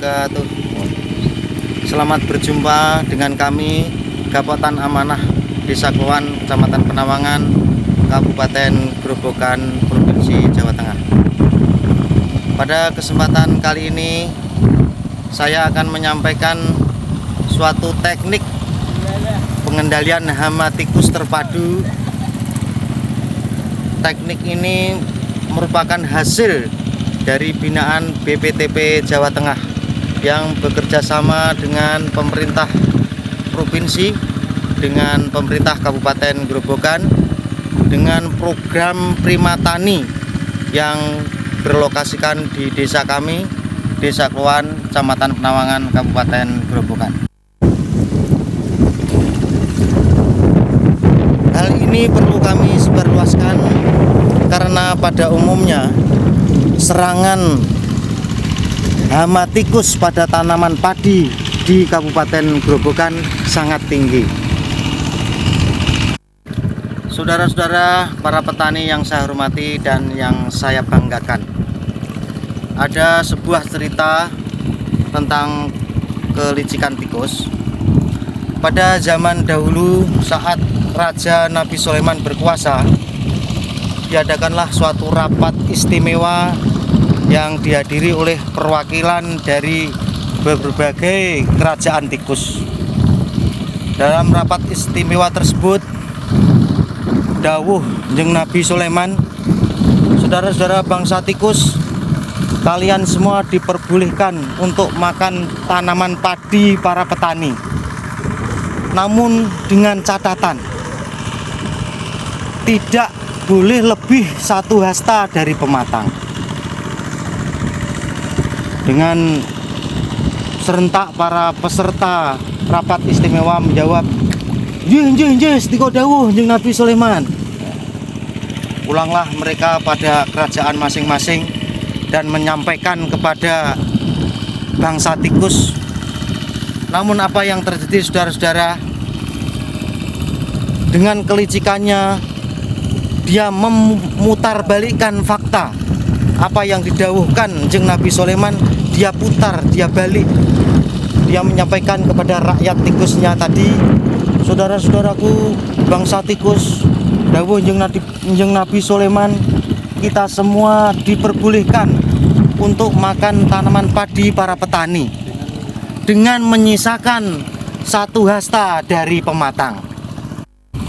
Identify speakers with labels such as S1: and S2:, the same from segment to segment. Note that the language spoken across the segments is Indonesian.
S1: wabarakatuh. Selamat berjumpa dengan kami Gapatan Amanah Desa Kluan, Kecamatan Penawangan, Kabupaten Grobogan, Provinsi Jawa Tengah. Pada kesempatan kali ini saya akan menyampaikan suatu teknik pengendalian hama tikus terpadu. Teknik ini merupakan hasil dari binaan BPTP Jawa Tengah yang bekerja sama dengan pemerintah provinsi, dengan pemerintah Kabupaten Grobogan, dengan program Prima Tani yang berlokasikan di desa kami, Desa Kluan, Kecamatan Penawangan, Kabupaten Grobogan. Hal ini perlu kami sebarluaskan karena pada umumnya serangan hama tikus pada tanaman padi di Kabupaten Grobogan sangat tinggi. Saudara-saudara, para petani yang saya hormati dan yang saya banggakan, ada sebuah cerita tentang kelicikan tikus. Pada zaman dahulu saat Raja Nabi Sulaiman berkuasa, diadakanlah suatu rapat istimewa yang dihadiri oleh perwakilan dari berbagai kerajaan tikus. Dalam rapat istimewa tersebut, dawuh Jeng Nabi Sulaiman, saudara-saudara bangsa tikus, kalian semua diperbolehkan untuk makan tanaman padi para petani, namun dengan catatan tidak boleh lebih 1 hasta dari pematang. Dengan serentak para peserta rapat istimewa menjawab, "Nggih, setika dawuh Jeng Nabi Sulaiman." Pulanglah mereka pada kerajaan masing-masing dan menyampaikan kepada bangsa tikus. Namun apa yang terjadi, saudara-saudara? Dengan kelicikannya, dia memutarbalikkan fakta. Apa yang didawuhkan Jeng Nabi Sulaiman, dia putar, dia balik. Dia menyampaikan kepada rakyat tikusnya tadi, saudara-saudaraku bangsa tikus, dawuh Jeng Nabi Sulaiman, kita semua diperbolehkan untuk makan tanaman padi para petani dengan menyisakan 1 hasta dari pematang.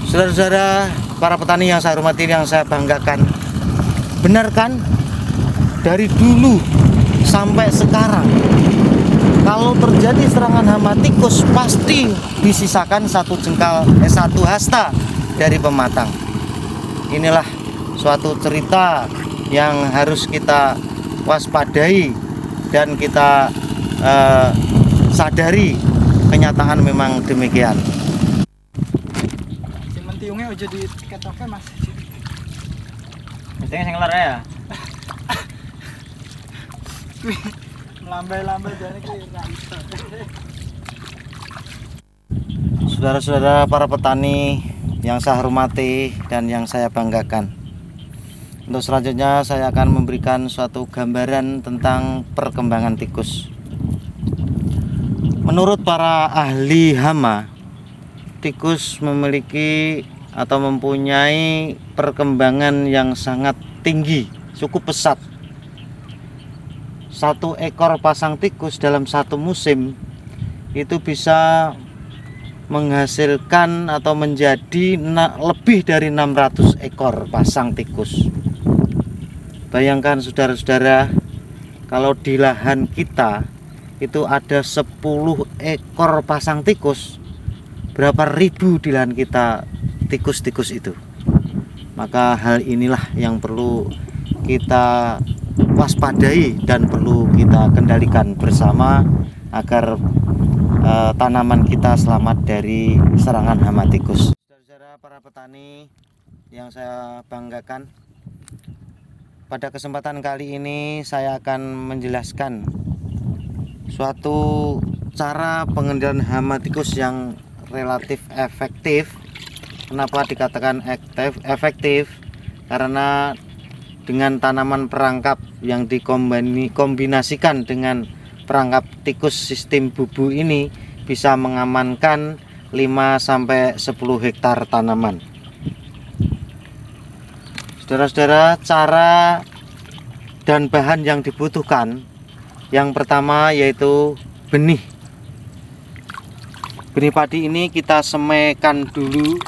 S1: Saudara-saudara, para petani yang saya hormati, yang saya banggakan, benar kan? Dari dulu sampai sekarang, kalau terjadi serangan hama tikus pasti disisakan 1 hasta dari pematang. Inilah suatu cerita yang harus kita waspadai dan kita sadari kenyataan memang demikian.
S2: Mentiungnya udah diketoknya mas.
S1: Mestinya sing lar ya.
S2: Lambai-lambai jane ki ora iso.
S1: Saudara-saudara para petani yang saya hormati dan yang saya banggakan, untuk selanjutnya saya akan memberikan suatu gambaran tentang perkembangan tikus. Menurut para ahli hama, tikus memiliki atau mempunyai perkembangan yang sangat tinggi, cukup pesat. 1 ekor pasang tikus dalam 1 musim itu bisa menghasilkan atau menjadi lebih dari 600 ekor pasang tikus. Bayangkan saudara-saudara, kalau di lahan kita itu ada 10 ekor pasang tikus, berapa ribu di lahan kita tikus-tikus itu. Maka hal inilah yang perlu kita waspadai dan perlu kita kendalikan bersama agar tanaman kita selamat dari serangan hama tikus. Saudara para petani yang saya banggakan, pada kesempatan kali ini saya akan menjelaskan suatu cara pengendalian hama tikus yang relatif efektif. Kenapa dikatakan efektif? Karena dengan tanaman perangkap yang dikombinasikan dengan perangkap tikus sistem bubu ini bisa mengamankan 5-10 hektar tanaman. Saudara-saudara, cara dan bahan yang dibutuhkan, yang pertama yaitu benih. Benih padi ini kita semaikan dulu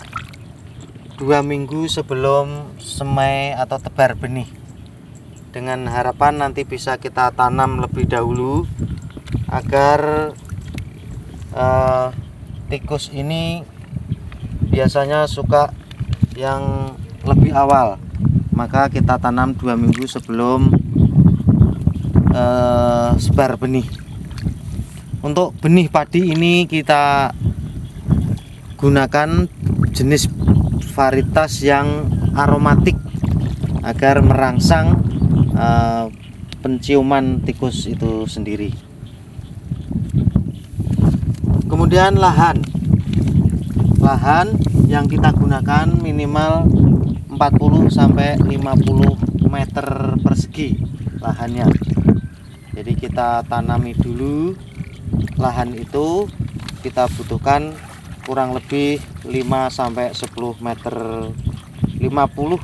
S1: 2 minggu sebelum semai atau tebar benih, dengan harapan nanti bisa kita tanam lebih dahulu agar tikus ini biasanya suka yang lebih awal, maka kita tanam 2 minggu sebelum sebar benih. Untuk benih padi ini kita gunakan jenis varietas yang aromatik agar merangsang penciuman tikus itu sendiri. Kemudian lahan yang kita gunakan minimal 40-50 meter persegi lahannya. Jadi kita tanami dulu lahan itu, kita butuhkan kurang lebih 5-10 meter, 50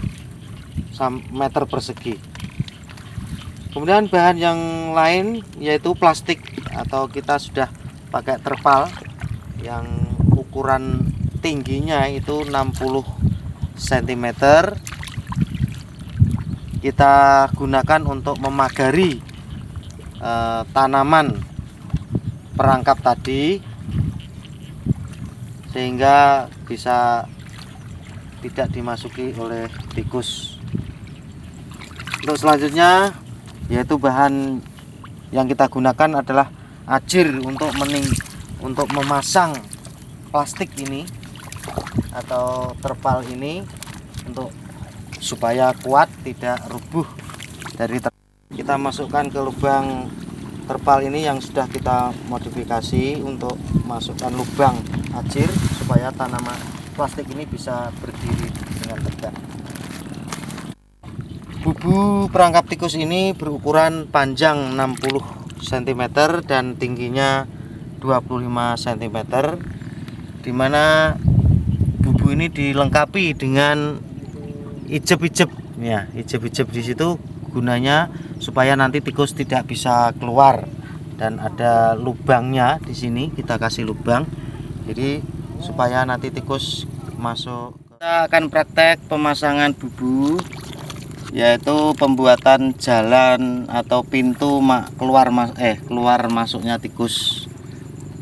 S1: meter persegi. Kemudian bahan yang lain yaitu plastik, atau kita sudah pakai terpal yang ukuran tingginya itu 60 cm. Kita gunakan untuk memagari tanaman perangkap tadi, sehingga bisa tidak dimasuki oleh tikus. Untuk selanjutnya yaitu bahan yang kita gunakan adalah ajir untuk memasang plastik ini atau terpal ini, untuk supaya kuat, tidak rubuh dari kita masukkan ke lubang terpal ini yang sudah kita modifikasi untuk masukkan lubang ajir supaya tanaman plastik ini bisa berdiri dengan tegak. Bubu perangkap tikus ini berukuran panjang 60 cm dan tingginya 25 cm, dimana bubu ini dilengkapi dengan ijep-ijep ya. Ijep-ijep di situ gunanya supaya nanti tikus tidak bisa keluar, dan ada lubangnya di sini, kita kasih lubang jadi supaya nanti tikus masuk. Kita akan praktek pemasangan bubu, yaitu pembuatan jalan atau pintu keluar masuknya tikus.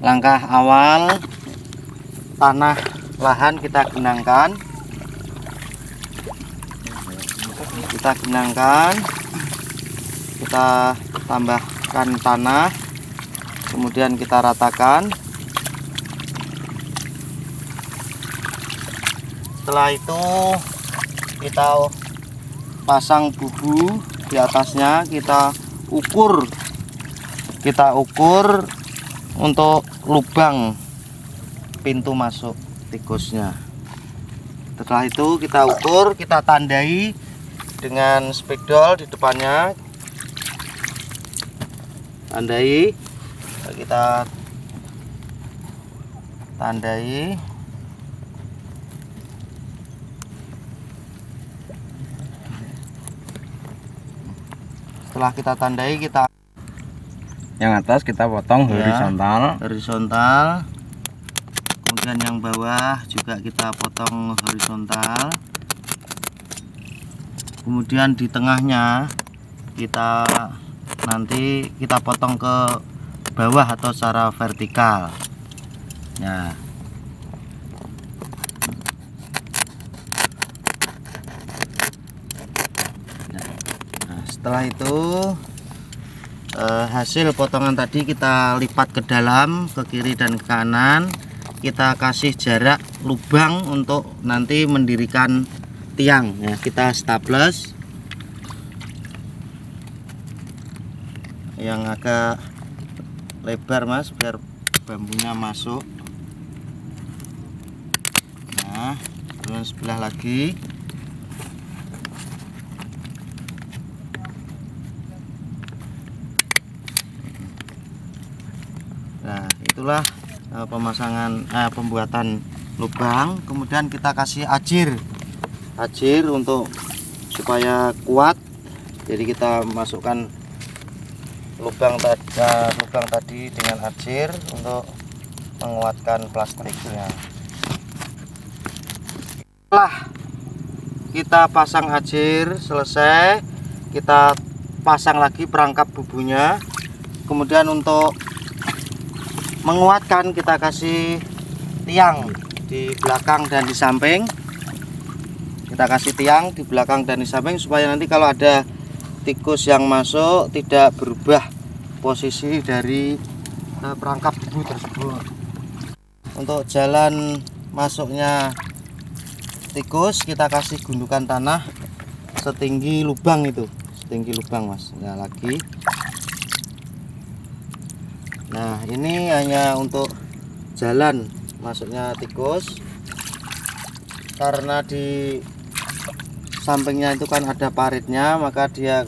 S1: Langkah awal, tanah lahan kita genangkan, kita tambahkan tanah, kemudian kita ratakan. Setelah itu kita pasang bubu di atasnya, kita ukur untuk lubang pintu masuk tikusnya. Setelah itu kita ukur, kita tandai dengan spidol di depannya, kita tandai. Setelah kita tandai,
S3: yang atas kita potong
S1: horizontal, kemudian yang bawah juga kita potong horizontal, kemudian di tengahnya nanti kita potong ke bawah atau secara vertikal. Nah, setelah itu hasil potongan tadi kita lipat ke dalam, ke kiri dan ke kanan. Kita kasih jarak lubang untuk nanti mendirikan tiang ya. Kita staples yang agak lebar mas, biar bambunya masuk. Nah, kemudian sebelah lagi. itulah pembuatan lubang. Kemudian kita kasih ajir untuk supaya kuat. Jadi kita masukkan lubang tadi dengan ajir untuk menguatkan plastiknya. Setelah kita pasang ajir selesai, kita pasang lagi perangkap bubunya. Kemudian untuk menguatkan kita kasih tiang di belakang dan di samping. Kita kasih tiang di belakang dan di samping supaya nanti kalau ada tikus yang masuk tidak berubah posisi dari perangkap bubu tersebut. Untuk jalan masuknya tikus kita kasih gundukan tanah setinggi lubang itu, setinggi lubang mas. Nah lagi, nah ini hanya untuk jalan masuknya tikus, karena di sampingnya itu kan ada paritnya, maka dia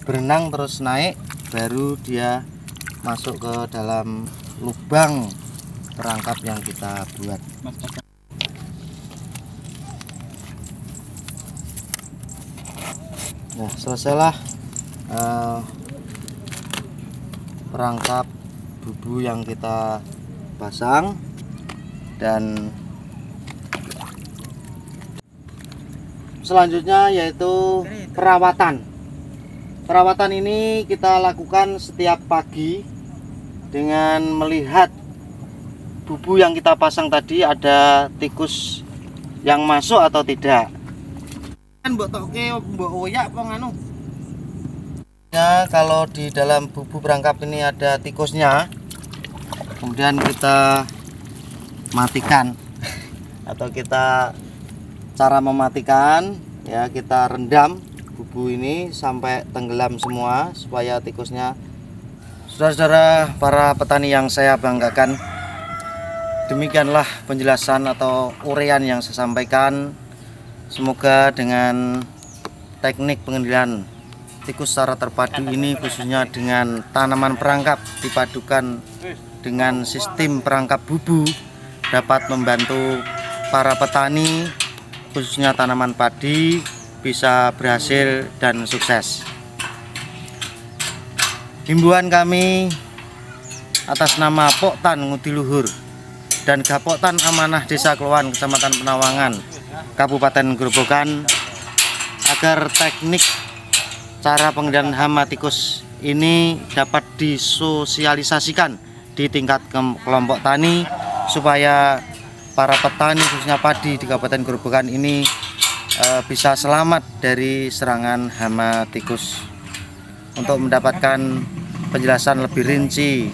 S1: berenang terus naik, baru dia masuk ke dalam lubang perangkap yang kita buat. Nah selesailah perangkap bubu yang kita pasang, dan selanjutnya yaitu perawatan. Perawatan ini kita lakukan setiap pagi dengan melihat bubu yang kita pasang tadi ada tikus yang masuk atau tidak. Ya, kalau di dalam bubu perangkap ini ada tikusnya, kemudian kita matikan atau cara mematikan ya, kita rendam bubu ini sampai tenggelam semua supaya tikusnya. Saudara-saudara para petani yang saya banggakan, demikianlah penjelasan atau uraian yang saya sampaikan. Semoga dengan teknik pengendalian tikus secara terpadu ini, khususnya dengan tanaman perangkap dipadukan dengan sistem perangkap bubu, dapat membantu para petani khususnya tanaman padi bisa berhasil dan sukses. Himbauan kami atas nama Poktan Ngudiluhur dan Gapoktan Amanah Desa Klowan, Kecamatan Penawangan, Kabupaten Grobogan, agar teknik cara pengendalian hama tikus ini dapat disosialisasikan di tingkat kelompok tani, supaya para petani khususnya padi di Kabupaten Grobogan ini bisa selamat dari serangan hama tikus. Untuk mendapatkan penjelasan lebih rinci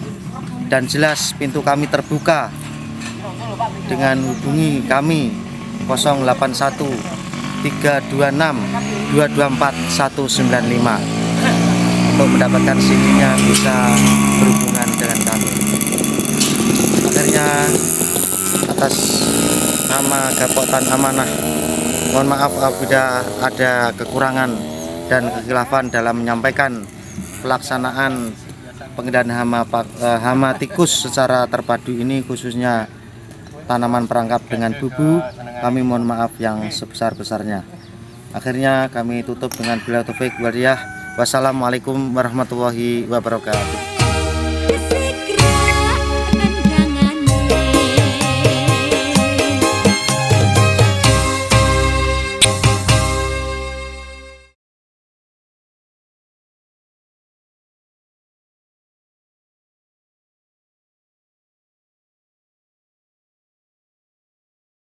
S1: dan jelas, pintu kami terbuka dengan hubungi kami 081 326 224 195 untuk mendapatkan CD-nya, bisa berhubungan dengan kami. Akhirnya atas nama Gapoktan Amanah, mohon maaf apabila ada kekurangan dan kekhilafan dalam menyampaikan pelaksanaan pengendalian hama tikus secara terpadu ini, khususnya tanaman perangkap dengan bubu. Kami mohon maaf yang sebesar-besarnya. Akhirnya kami tutup dengan billahi taufik wal hidayah. Wassalamualaikum warahmatullahi wabarakatuh.